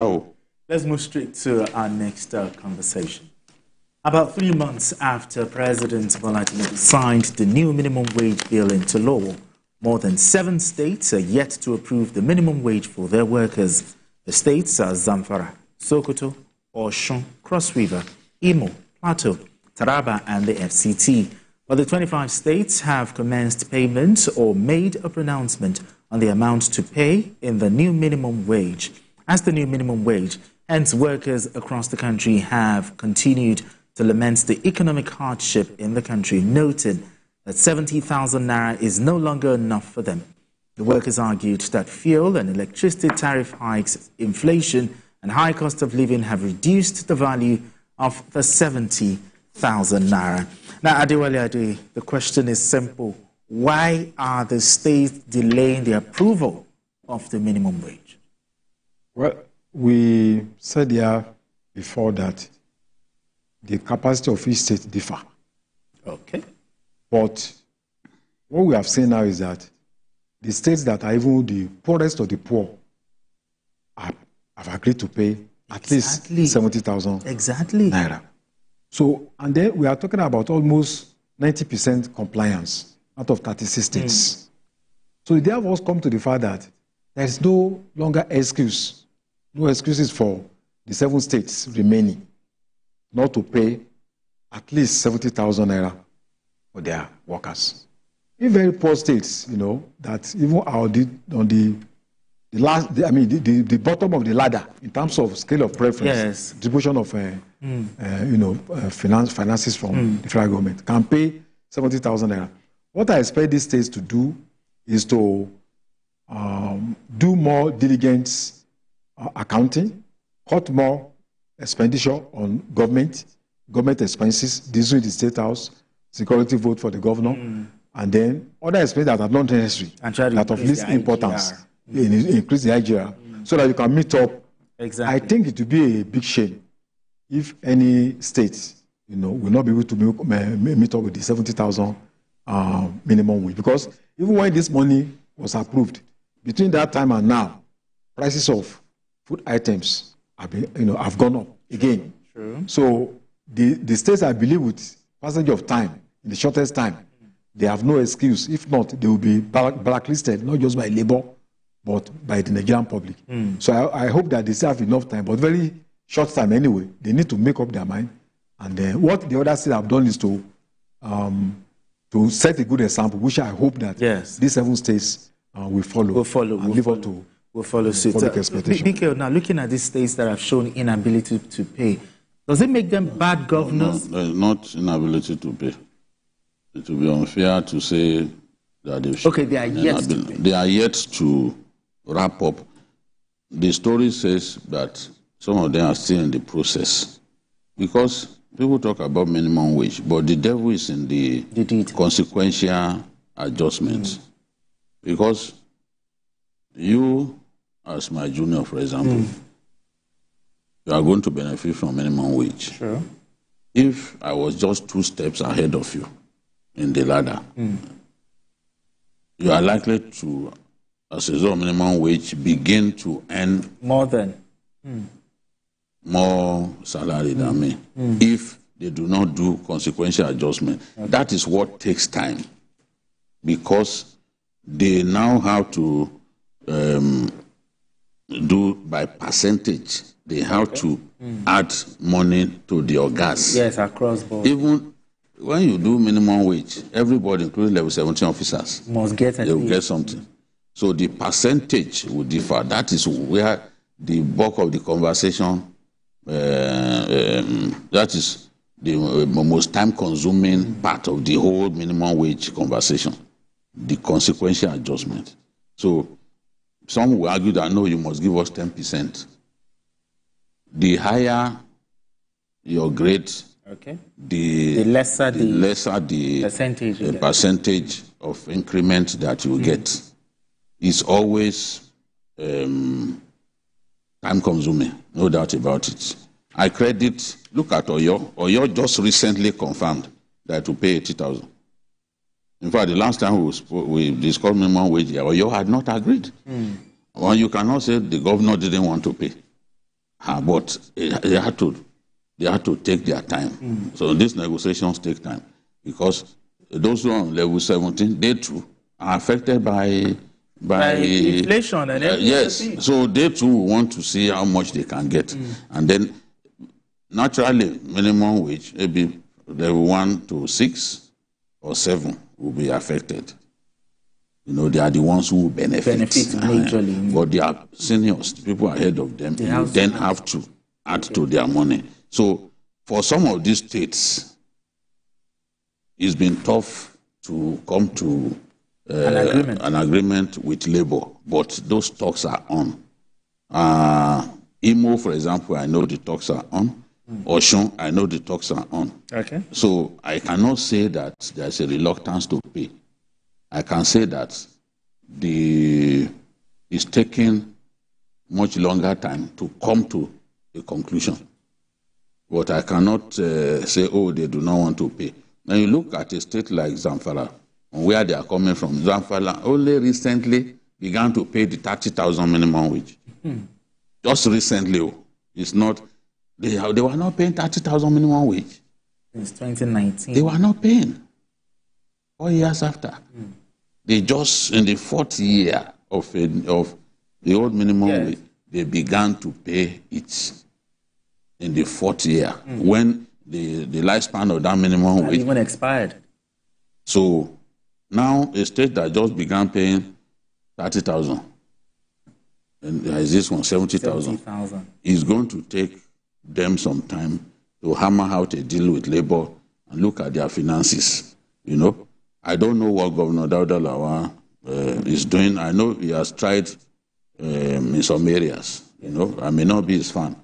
Oh. Let's move straight to our next conversation. About 3 months after President Bola Tinubu signed the new minimum wage bill into law, more than 7 states are yet to approve the minimum wage for their workers. The states are Zamfara, Sokoto, Osun, Cross River, Imo, Plateau, Taraba, and the FCT. But the 25 states have commenced payment or made a pronouncement on the amount to pay in the new minimum wage. As the new minimum wage, hence workers across the country have continued to lament the economic hardship in the country, noting that 70,000 naira is no longer enough for them. The workers argued that fuel and electricity tariff hikes, inflation, and high cost of living have reduced the value of the 70,000 naira. Now, Adewale Ade, the question is simple. Why are the states delaying the approval of the minimum wage? Well, we said here before that the capacity of each state differ. Okay. But what we have seen now is that the states that are even the poorest of the poor have agreed to pay at least 70,000 naira. So, and then we are talking about almost 90% compliance out of 36 states. So they have also come to the fact that there is no longer excuse, no excuses for the 7 states remaining not to pay at least 70,000 naira for their workers. In very poor states, you know, that even on the bottom of the ladder in terms of scale of preference, distribution of finances from the federal government can pay 70,000 naira. What I expect these states to do is to do more diligent accounting, cut more expenditure on government expenses, this with the State House, security vote for the governor, and then other expenses that are not necessary, that of least importance, increase the IGR, so that you can meet up. Exactly. I think it would be a big shame if any state, you know, will not be able to meet up with the 70,000 minimum wage. Because even when this money was approved, between that time and now, prices of food items have gone up again. True. So the states, I believe, with passage of time, in the shortest time, they have no excuse. If not, they will be blacklisted, not just by labor, but by the Nigerian public. So I hope that they still have enough time, but very short time anyway. They need to make up their mind. And what the other states have done is to set a good example, which I hope that these 7 states will follow. Will follow suit. Biko, now looking at these states that have shown inability to pay, does it make them bad governors? No, there's not inability to pay. It will be unfair to say that they've shown they are yet to pay. They are yet to wrap up. The story says that some of them are still in the process. Because people talk about minimum wage, but the devil is in the consequential adjustments. Because you, as my junior, for example, you are going to benefit from minimum wage. Sure. If I was just 2 steps ahead of you in the ladder, you are likely to, as a result of minimum wage, begin to earn more salary than me if they do not do consequential adjustment. That is what takes time, because they now have to do by percentage. They have to add money to the gas. Yes, across board. Even when you do minimum wage, everybody, including level 17 officers, must get they will get something. So the percentage will differ. That is where the bulk of the conversation, that is the most time-consuming part of the whole minimum wage conversation, the consequential adjustment. So some will argue that, no, you must give us 10%. The higher your grade, the lesser the percentage of increment that you get. Is always time-consuming, no doubt about it. I credit, look at Oyo. Oyo just recently confirmed that to pay 80,000. In fact, the last time we discussed minimum wage, Oyo had not agreed. Well, you cannot say the governor didn't want to pay. But they had to take their time. So these negotiations take time because those who are on level 17, they too are affected by inflation and everything. Yes, so they too want to see how much they can get, and then naturally minimum wage, maybe level 1 to 6 or 7 will be affected. You know, they are the ones who will benefit majorly. But they are seniors, people ahead of them, you then have to add to their money. So for some of these states, it's been tough to come to an agreement with Labour, but those talks are on. Imo, for example, I know the talks are on. Oshun, I know the talks are on. Okay. So I cannot say that there's a reluctance to pay. I can say that it's taking much longer time to come to a conclusion. But I cannot say, oh, they do not want to pay. When you look at a state like Zamfara, where they are coming from, Zamfara only recently began to pay the 30,000 minimum wage. Just recently. It's not, they were not paying 30,000 minimum wage. Since 2019. They were not paying. 4 years after. They just, in the 4th year of the old minimum wage, they began to pay it in the 4th year, when the lifespan of that minimum wage even expired. So now a state that just began paying 30,000, and there is this one 70,000, is going to take them some time to hammer out a deal with Labour and look at their finances. You know, I don't know what Governor Dauda Lawal is doing. I know he has tried in some areas. You know, I may not be his fan,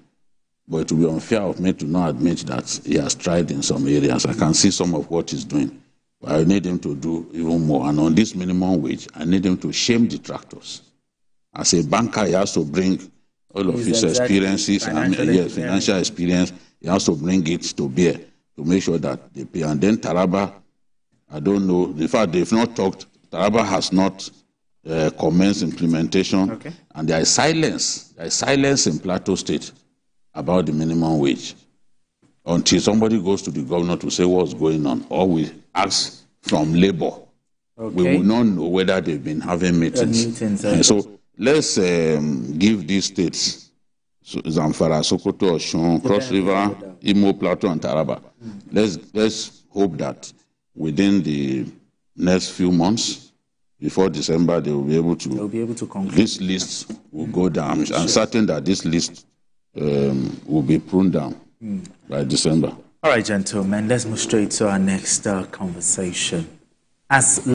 but it will be unfair of me to not admit that he has tried in some areas. I can see some of what he's doing. But I need him to do even more. And on this minimum wage, I need him to shame detractors. As a banker, he has to bring all of his experiences, financial experience. He has to bring it to bear to make sure that they pay. And then Taraba, I don't know. In fact, they've not talked. Taraba has not commenced implementation. Okay. And there is silence. There is silence in Plateau State about the minimum wage until somebody goes to the governor to say what's going on, or we ask from Labour. Okay. We will not know whether they've been having meetings. So let's give these states, Zamfara, Sokoto, Oshun, Cross River, Imo, Plateau, and Taraba. Let's hope that within the next few months, before December, they will be able to conclude. This list will go down. I'm certain that this list will be pruned down by December. All right, gentlemen, let's move straight to our next conversation. As